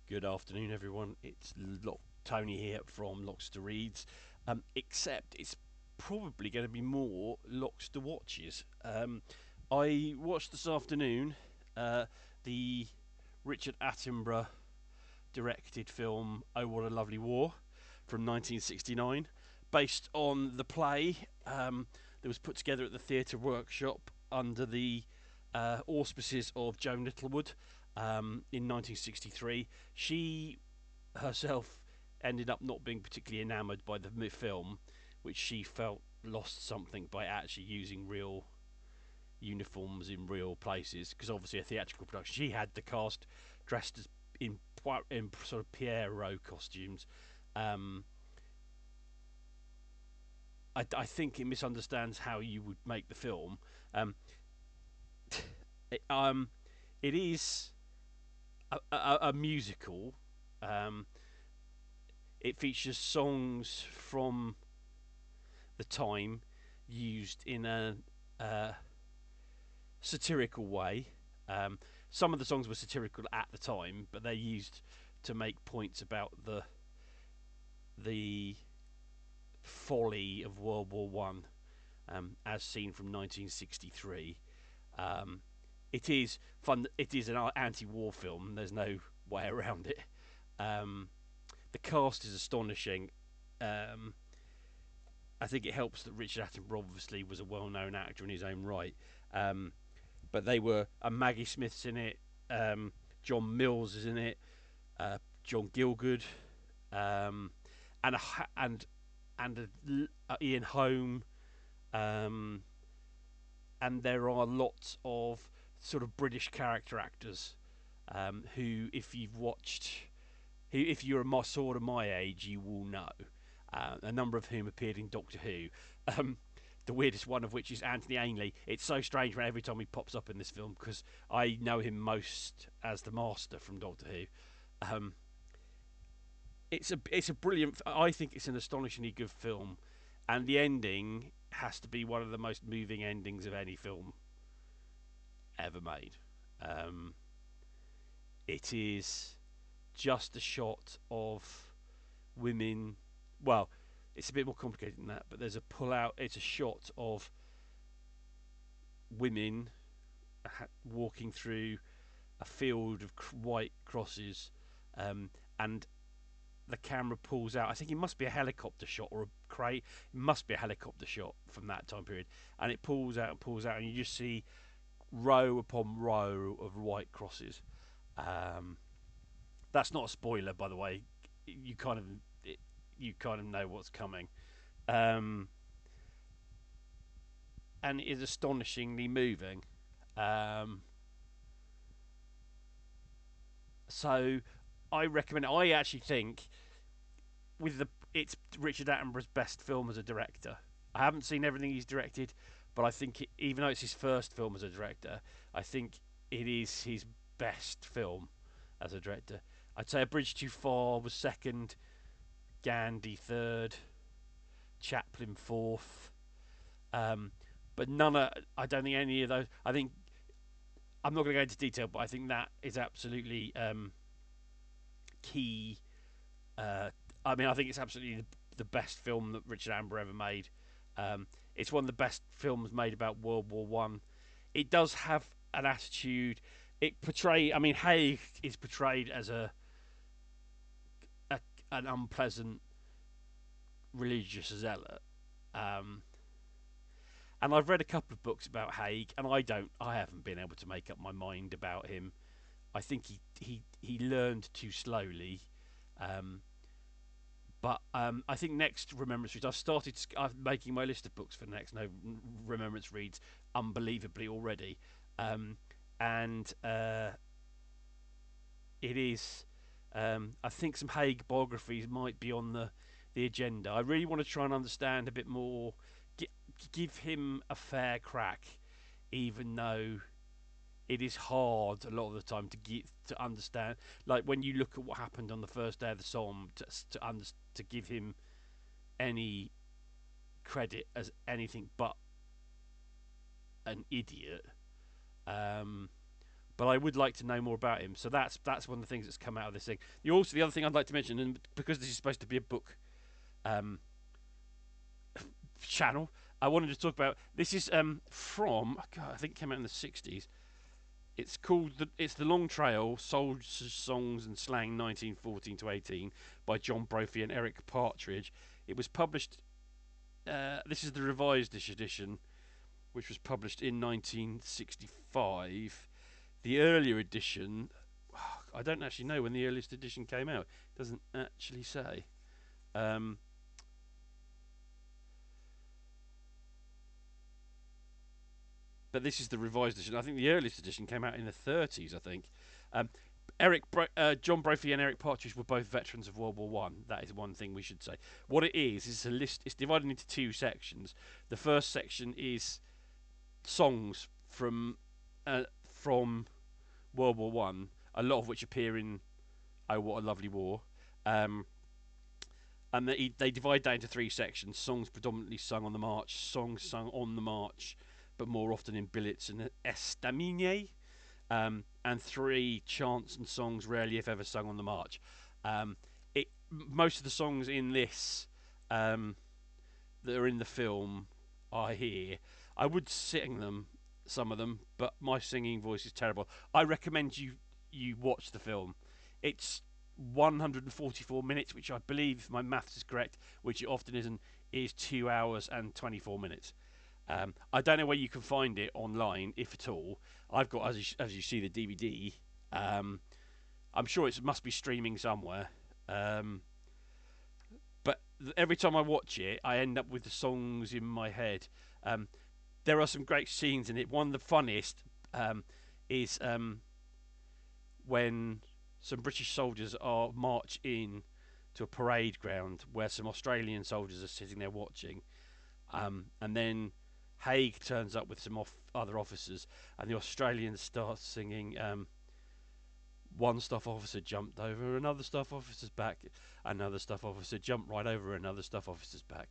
Good afternoon, everyone. It's Tony here from Locks to Reads. Except it's probably going to be more Locks to Watches. I watched this afternoon the Richard Attenborough directed film "Oh What a Lovely War" from 1969, based on the play that was put together at the Theatre Workshop under the auspices of Joan Littlewood in 1963. She herself ended up not being particularly enamoured by the film, which she felt lost something by actually using real uniforms in real places, because obviously a theatrical production, she had the cast dressed as in sort of Pierrot costumes. um, I think it misunderstands how you would make the film. It, um, it is a musical. Um, it features songs from the time used in a satirical way. Some of the songs were satirical at the time, but they're used to make points about the folly of World War One, as seen from 1963. Um, it is fun. It is an anti-war film. There's no way around it. Um, the cast is astonishing. Um, I think it helps that Richard Attenborough obviously was a well-known actor in his own right. But they were Maggie Smith's in it, John Mills is in it, John Gielgud, um, and Ian Holm, um, and there are lots of sort of British character actors who, if you've watched, if you're sort of my age, you will know. A number of whom appeared in Doctor Who. The weirdest one of which is Anthony Ainley. It's so strange when every time he pops up in this film, because I know him most as the Master from Doctor Who. It's a brilliant. I think it's an astonishingly good film, and the ending has to be one of the most moving endings of any film ever made. Um, it is just a shot of women. Well, it's a bit more complicated than that, but there's a pull out. It's a shot of women walking through a field of white crosses, and the camera pulls out. I think it must be a helicopter shot or a crate. It must be a helicopter shot from that time period, and it pulls out, and you just see row upon row of white crosses. Um, that's not a spoiler, by the way. You kind of you kind of know what's coming, um, and it is astonishingly moving. Um, so I recommend it. I actually think it's Richard Attenborough's best film as a director. I haven't seen everything he's directed, but I think even though it's his first film as a director, I think it is his best film as a director. I'd say A Bridge Too Far was second, Gandhi third, Chaplin fourth. Um, but I don't think any of those. I think I'm not going to go into detail, but I think that is absolutely key. I mean, I think it's absolutely the best film that Richard Attenborough ever made. It's one of the best films made about World War One. It does have an attitude. I mean, Haig is portrayed as an unpleasant religious zealot. Um, and I've read a couple of books about Haig, and I haven't been able to make up my mind about him. I think he learned too slowly. But I think next Remembrance Reads, I'm making my list of books for next Remembrance Reads unbelievably already. And it is, I think some Haig biographies might be on the agenda. I really want to try and understand a bit more, give him a fair crack, even though it is hard a lot of the time to understand. Like when you look at what happened on the first day of the Somme, to give him any credit as anything but an idiot. but I would like to know more about him. So that's one of the things that's come out of this thing. The other thing I'd like to mention, and because this is supposed to be a book um, channel, I wanted to talk about this is from God, I think it came out in the 60s. It's called it's the Long Trail: Soldiers, Songs and Slang 1914 to 18 by John Brophy and Eric Partridge. It was published. This is the revised edition, which was published in 1965. The earlier edition, I don't actually know when the earliest edition came out. It doesn't actually say. Um, but this is the revised edition. I think the earliest edition came out in the 30s. I think. Um, John Brophy and Eric Partridge were both veterans of World War One. That is one thing we should say. What it is a list. It's divided into two sections. The first section is songs from World War One, a lot of which appear in "Oh What a Lovely War," and they divide that into three sections: songs predominantly sung on the march, songs sung on the march, but more often in billets and estaminets, and three chants and songs rarely, if ever, sung on the march. Most of the songs in this that are in the film I hear. I would sing them, some of them, but my singing voice is terrible. I recommend you watch the film. It's 144 minutes, which I believe, if my maths is correct, which it often isn't, is 2 hours and 24 minutes. I don't know where you can find it online, if at all. I've got, as you see, the DVD. I'm sure it must be streaming somewhere. But every time I watch it, I end up with the songs in my head. There are some great scenes in it. One of the funniest is when some British soldiers are march in to a parade ground where some Australian soldiers are sitting there watching, and then Haig turns up with some other officers, and the Australians start singing. One staff officer jumped over another staff officer's back. Another staff officer jumped right over another staff officer's back.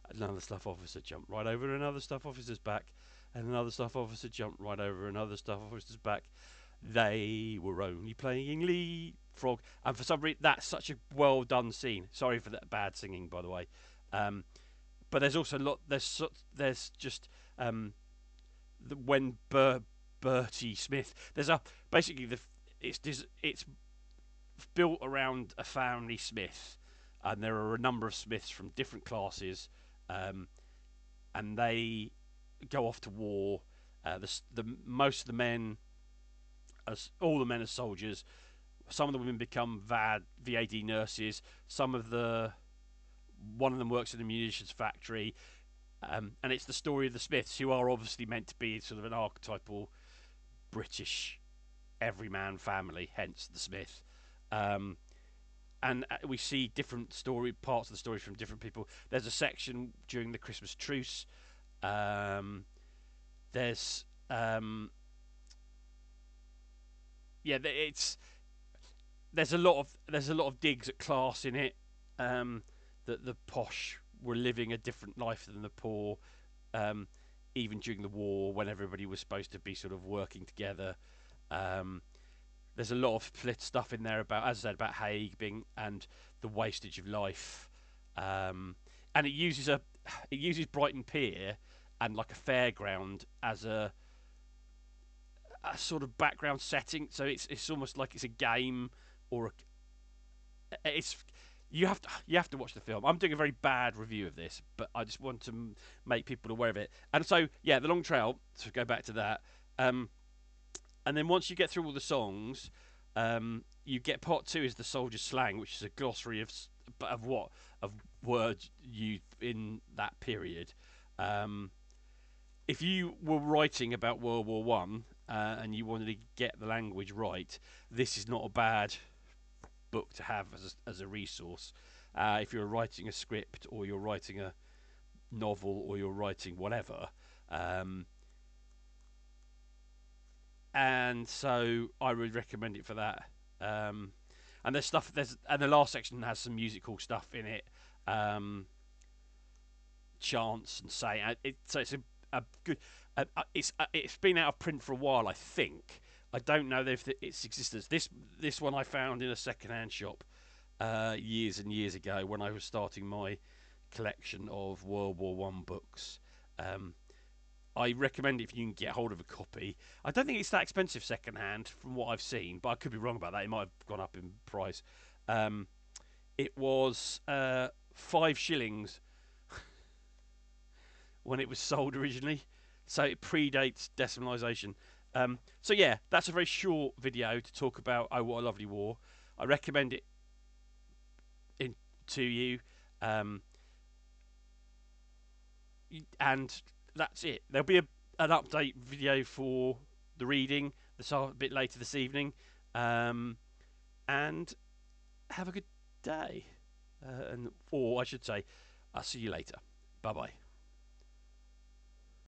Another staff officer jumped right over another staff officer's back. And another staff officer jumped right over another staff officer's back. They were only playing leapfrog. And for some reason, that's such a well done scene. Sorry for that bad singing, by the way. But there's also a lot. There's just when Bertie Smith. There's a basically it's built around a family Smith, and there are a number of Smiths from different classes, and they go off to war. Most of the men, all the men, are soldiers. Some of the women become VAD nurses. One of them works in a munitions factory, and it's the story of the Smiths, who are obviously meant to be sort of an archetypal British everyman family, hence the Smith. And we see different parts of the story from different people. There's a section during the Christmas truce. There's there's a lot of digs at class in it. That the posh were living a different life than the poor, even during the war, when everybody was supposed to be sort of working together. There's a lot of stuff in there about, as I said, about Haig being and the wastage of life, and it uses Brighton Pier and like a fairground as a sort of background setting. So it's almost like it's a game, or you have to watch the film. I'm doing a very bad review of this, but I just want to make people aware of it. And so the Long Trail. To go back to that. And then once you get through all the songs, you get part two is the Soldier Slang, which is a glossary of words used in that period. If you were writing about World War One and you wanted to get the language right, this is not a bad book to have as a resource. If you're writing a script, or you're writing a novel, or you're writing whatever. And so I would recommend it for that. And and the last section has some musical stuff in it, chants and saying. So it's a good. It's been out of print for a while, I think. I don't know if its existence. This one I found in a second-hand shop years and years ago when I was starting my collection of World War One books. Um, I recommend it if you can get hold of a copy. I don't think it's that expensive second-hand from what I've seen, but I could be wrong about that. It might have gone up in price. Um, it was 5 shillings when it was sold originally, so it predates decimalisation. So yeah, that's a very short video to talk about Oh What a Lovely War. I recommend it to you, um, and that's it. There'll be an update video for the reading a bit later this evening, and have a good day, or I should say, I'll see you later. Bye bye.